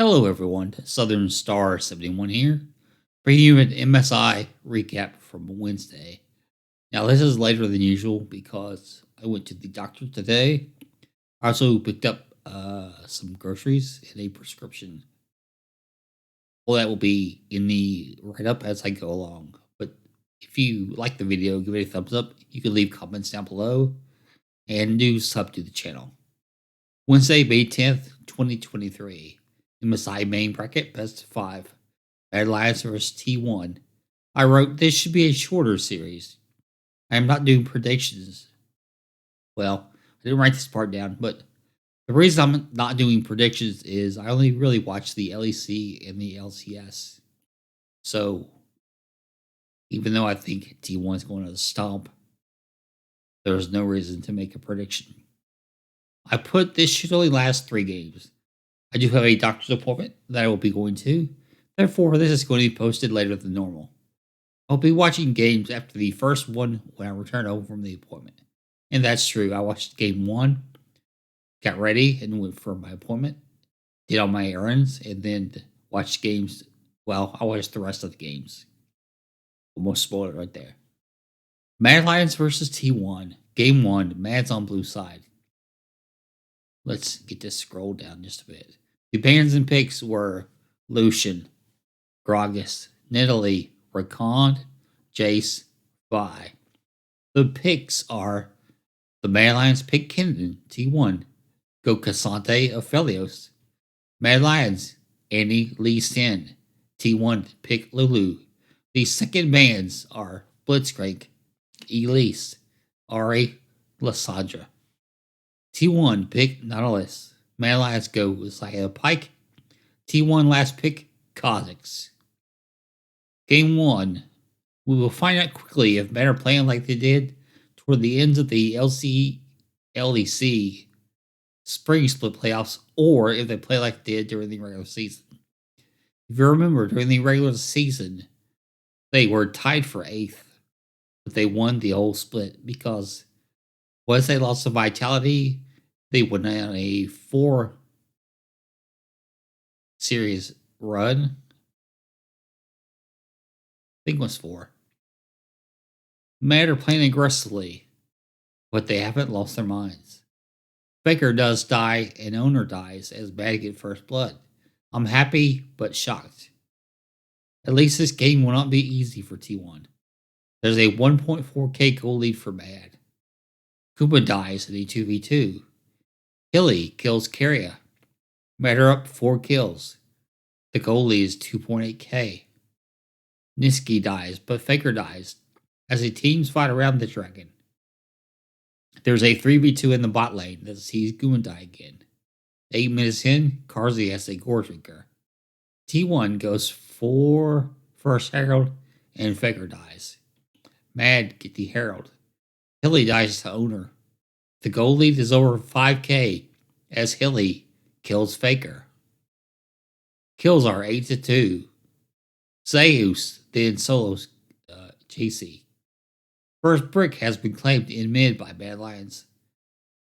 Hello everyone, Southern Star 71 here, bringing you an MSI recap from Wednesday. Now this is later than usual because I went to the doctor today. I also picked up some groceries and a prescription. All that will be in the write-up as I go along. But if you like the video, give it a thumbs up. You can leave comments down below and do sub to the channel. Wednesday, May 10th, 2023. MSI main bracket, best of 5. MAD Lions vs. T1. I wrote, this should be a shorter series. I am not doing predictions. Well, I didn't write this part down, but the reason I'm not doing predictions is I only really watch the LEC and the LCS. So, even though I think T1 is going to stomp, there's no reason to make a prediction. I put this should only last 3 games. I do have a doctor's appointment that I will be going to. Therefore, this is going to be posted later than normal. I'll be watching games after the first one when I return home from the appointment. And that's true. I watched game 1, got ready, and went for my appointment, did all my errands, and then watched games. Well, I watched the rest of the games. Almost spoiled it right there. MAD Lions versus T1. Game 1. MAD's on blue side. Let's get this scroll down just a bit. The bans and picks were Lucian, Gragas, Nidalee, Rakan, Jace, Vi. The picks are the MAD Lions pick Kennen, T1, Go Cassante of Felios. MAD Lions, Annie Lee Sin, T1 pick Lulu. The second bans are Blitzcrank, Elise, Ari, Lysandra. T1 pick Nautilus. MAD Lions go Zaya Pike. T1 last pick Kha'Zix. Game 1. We will find out quickly if MAD are playing like they did toward the ends of the LEC spring split playoffs, or if they play like they did during the regular season. If you remember, during the regular season, they were tied for 8th, but they won the whole split because once they lost the vitality, they went on a 4 series run. I think it was 4. MAD are playing aggressively, but they haven't lost their minds. Faker does die and Owner dies as MAD get first blood. I'm happy but shocked. At least this game will not be easy for T1. There's a 1.4k goal lead for MAD. Kuma dies in a 2v2. Hilly kills Carrier. MAD are up 4 kills. The goal lead is 2.8k. Niski dies, but Faker dies as the teams fight around the dragon. There's a 3v2 in the bot lane that sees Guma die again. 8 minutes in, Karzi has a gore drinker. T1 goes for first Herald, and Faker dies. MAD get the Herald. Hilly dies to Owner. The goal lead is over 5k as Hilly kills Faker. Kills are 8-2. Zeus then solos JC. First brick has been claimed in mid by MAD Lions.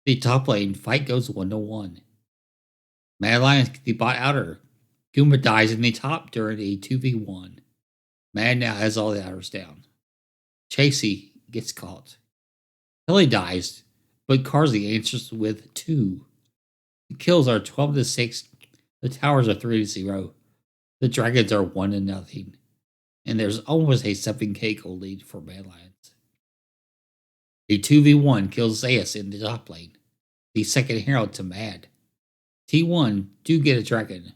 The top lane fight goes 1-1. MAD Lions get the bot outer. Guma dies in the top during a 2v1. MAD now has all the outers down. Chasey gets caught. Hilly dies, but Karzi answers with 2. The kills are 12-6. The towers are 3-0. The dragons are 1-0. And there's almost a 7k goal lead for MAD Lions. A 2v1 kills Zeus in the top lane. The second herald to MAD. T1 do get a dragon.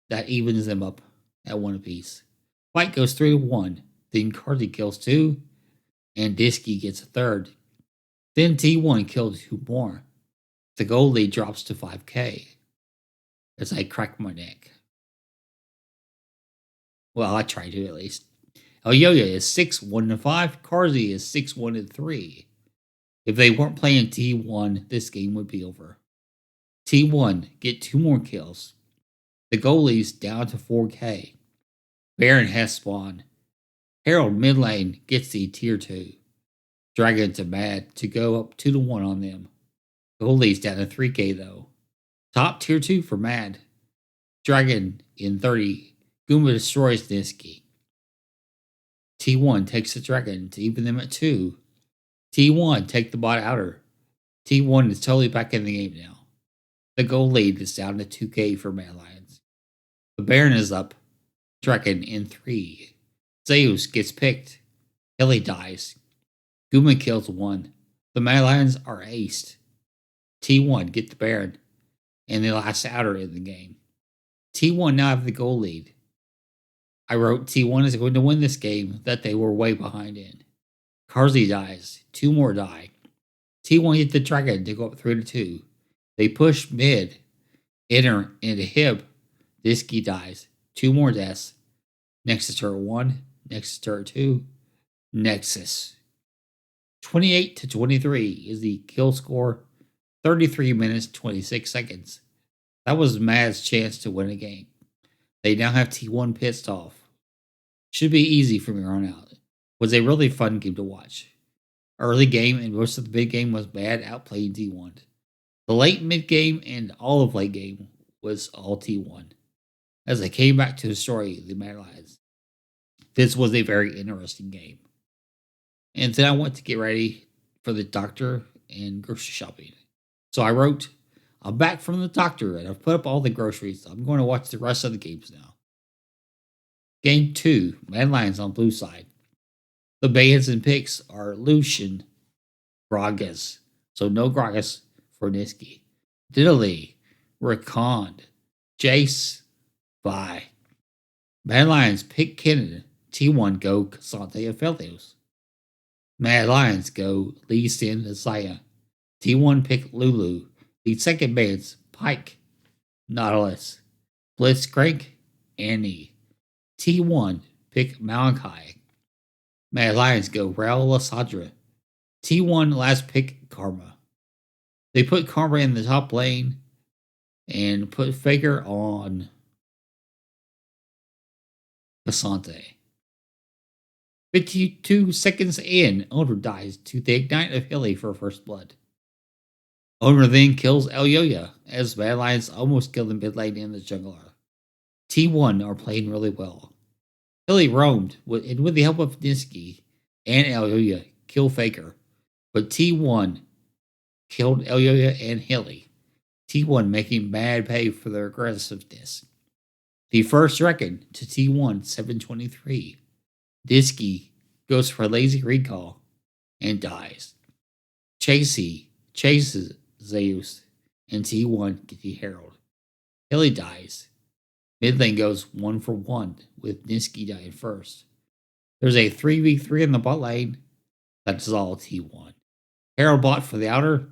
That evens them up at 1 apiece. Fight goes 3-1. Then Karzi kills 2. And Disky gets a 3rd. Then T1 kills 2 more. The goal lead drops to 5k. As I crack my neck. Well, I try to at least. Elyoya is 6-1-5. Karzi is 6-1-3. If they weren't playing T1, this game would be over. T1 get 2 more kills. The goalie's down to 4k. Baron has spawned. Herald mid lane gets the tier 2. Dragon to MAD to go up 2-1 on them. Goalie's down to 3k though. Top tier 2 for MAD. Dragon in 30. Guma destroys Niski. T1 takes the dragon to even them at 2. T1 take the bot outer. T1 is totally back in the game now. The goal lead is down to 2k for Mad Lions. The Baron is up. Dragon in 3. Zeus gets picked. Hilly dies. Guma kills 1. The Mad Lions are aced. T1 get the Baron and the last outer in the game. T1 now have the goal lead. I wrote T1 is going to win this game that they were way behind in. Carsey dies. 2 more die. T1 hit the dragon to go up 3-2. They push mid, enter into Hib. Niski dies. 2 more deaths. Nexus turret 1, Nexus turret 2, Nexus. 28-23 is the kill score. 33 minutes, 26 seconds. That was MAD's chance to win a game. They now have T1 pissed off. Should be easy from here on out. Was a really fun game to watch. Early game and most of the mid game was MAD outplaying T1. The late mid game and all of late game was all T1. As they came back to the story of the Mad Lions, this was a very interesting game. And then I went to get ready for the doctor and grocery shopping. So I wrote, I'm back from the doctor and I've put up all the groceries. I'm going to watch the rest of the games now. Game 2, Mad Lions on blue side. The bans and picks are Lucian, Gragas. So no Gragas for Niski. Diddley, Rakond, Jace, Vi. Mad Lions pick Kennen. T1 go Casante and Felios. Mad Lions go Lee Sin and Saya. T1 pick Lulu. The second bands Pike, Nautilus, Blitzcrank, Annie. T1 pick Malachi. Mad Lions go Raul Lasandra. T1 last pick Karma. They put Karma in the top lane and put Faker on Casante. 52 seconds in, Owner dies to the ignite of Hilly for first blood. Owner then kills Elyoya as Mad Lions almost kill the mid lane in the jungler. T1 are playing really well. Hilly roamed, and with the help of Niski and Elyoya, kill Faker. But T1 killed Elyoya and Hilly. T1 making MAD pay for their aggressiveness. The first reckon to T1 723. Niski goes for a lazy recall and dies. Chasey chases Zeus and T1 get the Herald. Hilly dies. Mid lane goes 1 for 1 with Niski dying first. There's a 3v3 in the bot lane. That's all T1. Herald bot for the outer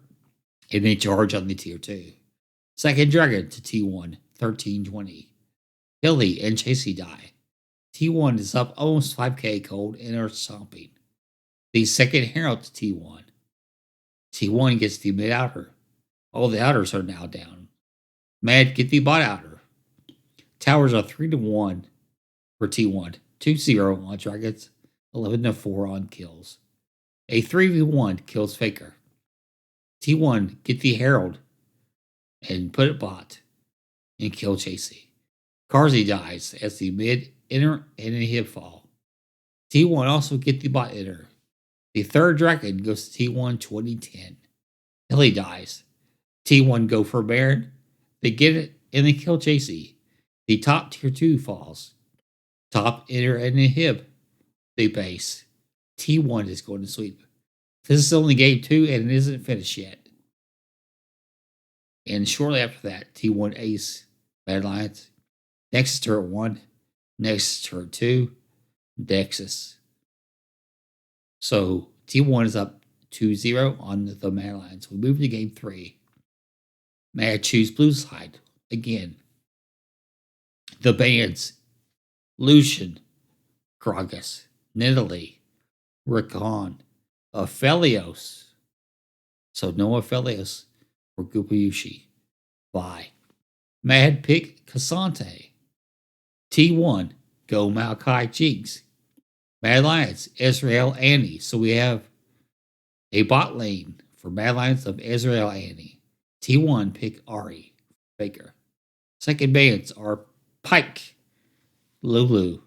and they charge on the tier 2. Second dragon to T1 1320. Hilly and Chasey die. T1 is up almost 5k cold and are stomping. The second herald to T1. T1 gets the mid outer. All the outers are now down. MAD get the bot outer. Towers are 3-1 for T1. 2-0 on dragons. 11-4 on kills. A 3v1 kills Faker. T1 get the herald and put it bot and kill Chasey. Carsey dies as the mid enter and inhib fall. T1 also get the bot enter. The third dragon goes to T1 2010. Hilly dies. T1 go for Baron. They get it and they kill Chasey. The top tier 2 falls. Top enter and inhib. They base. T1 is going to sweep. This is only game 2 and it isn't finished yet. And shortly after that, T1 ace Mad Lions. Nexus turret 1. Nexus turret 2. Nexus. So T1 is up 2-0 on the Mad Lions. We move to game 3. MAD choose blue side again. The bands Lucian, Gragas, Nidalee, Rakon, Aphelios. So no Aphelios for Gupayushi. Vi. MAD pick Casante. T1 go Malachi Jigs. Mad Lions, Israel Annie. So we have a bot lane for Mad Lions of Israel Annie. T1 pick Ari Baker. Second bands are Pike, Lulu,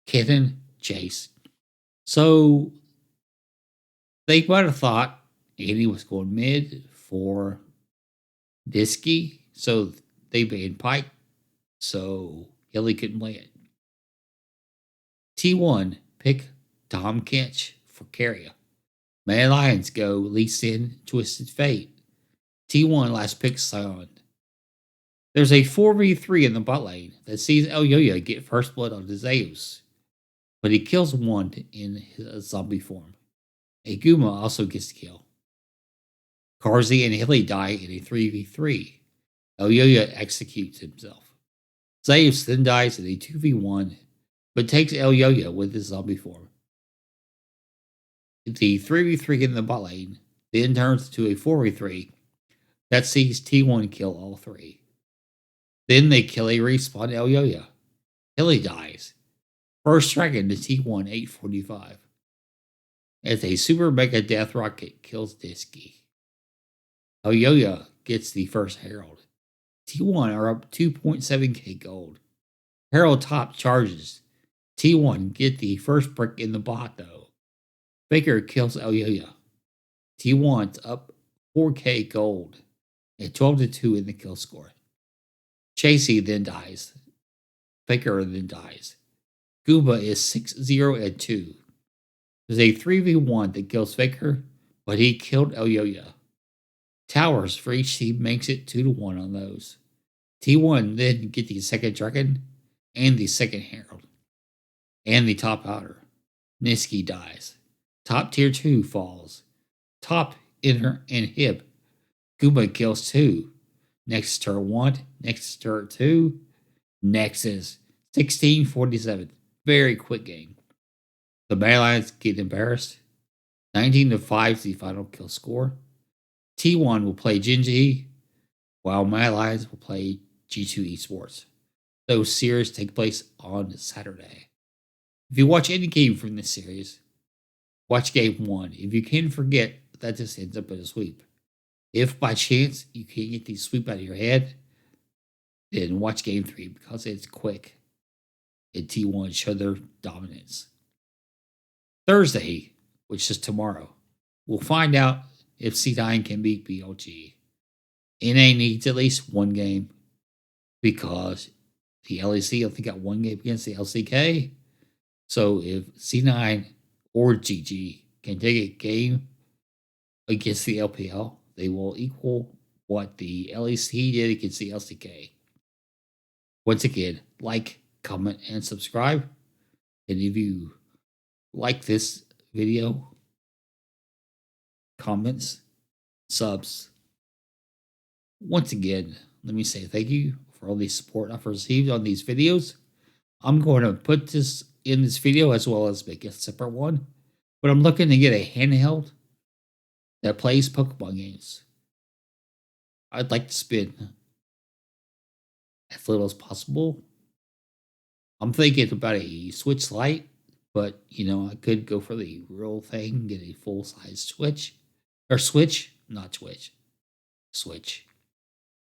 Kitten, Chase. So they might have thought Andy was going mid for Disky, so they banned Pike, so Hilly couldn't play it. T1 pick Tom Kinch for carrier. Mad Lions go Lee Sin, Twisted Fate. T1 last pick Sion. There's a 4v3 in the bot lane that sees El Yoya get first blood on Zeus, but he kills one in his zombie form. A Guma also gets the kill. Karzi and Hilly die in a 3v3. El Yoya executes himself. Zeus then dies in a 2v1, but takes El Yoya with his zombie form. The 3v3 in the bot lane then turns to a 4v3 that sees T1 kill all three. Then they kill a respawn El Yoya. Hilly dies. First dragon to T1 845. As a super mega death rocket kills Disky. El Yoya gets the first herald. T1 are up 2.7k gold. Herald top charges. T1 get the first brick in the bot though. Faker kills El Yoya. T1's up 4k gold at 12-2 in the kill score. Chasey then dies. Faker then dies. Gooba is 6-0-2. There's a 3v1 that kills Faker, but he killed El Yoya. Towers for each team makes it 2-1 on those. T1 then get the second dragon and the second herald. And the top outer. Niski dies. Top tier 2 falls. Top inner and hip. Gooba kills 2. Next turn 1. Next turn 2. Next is 16-47. Very quick game. The Mad Lions get embarrassed. 19-5 is the final kill score. T1 will play Genji, while Mad Lions will play G2 Esports. Those series take place on Saturday. If you watch any game from this series, watch game 1. If you can forget, that just ends up in a sweep. If by chance you can't get the sweep out of your head, then watch game 3 because it's quick and T1 show their dominance. Thursday, which is tomorrow, we'll find out if C9 can beat BLG. NA needs at least one game because the LEC only got one game against the LCK. So if C9 or GG can take a game against the LPL, they will equal what the LEC did against the LCK. Once again, like, comment, and subscribe. And if you like this video, comments, subs. Once again, let me say thank you for all the support I've received on these videos. I'm going to put this in this video as well as make a separate one. But I'm looking to get a handheld that plays Pokemon games. I'd like to spend as little as possible. I'm thinking about a Switch Lite, but I could go for the real thing, get a full-size Switch. Or Switch, not Twitch. Switch.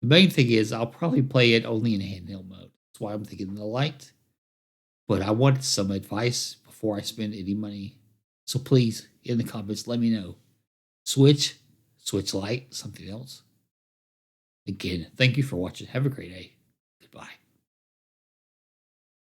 The main thing is I'll probably play it only in handheld mode. That's why I'm thinking the Lite. But I wanted some advice before I spend any money. So please, in the comments, let me know. Switch, Switch Lite, something else. Again, thank you for watching. Have a great day.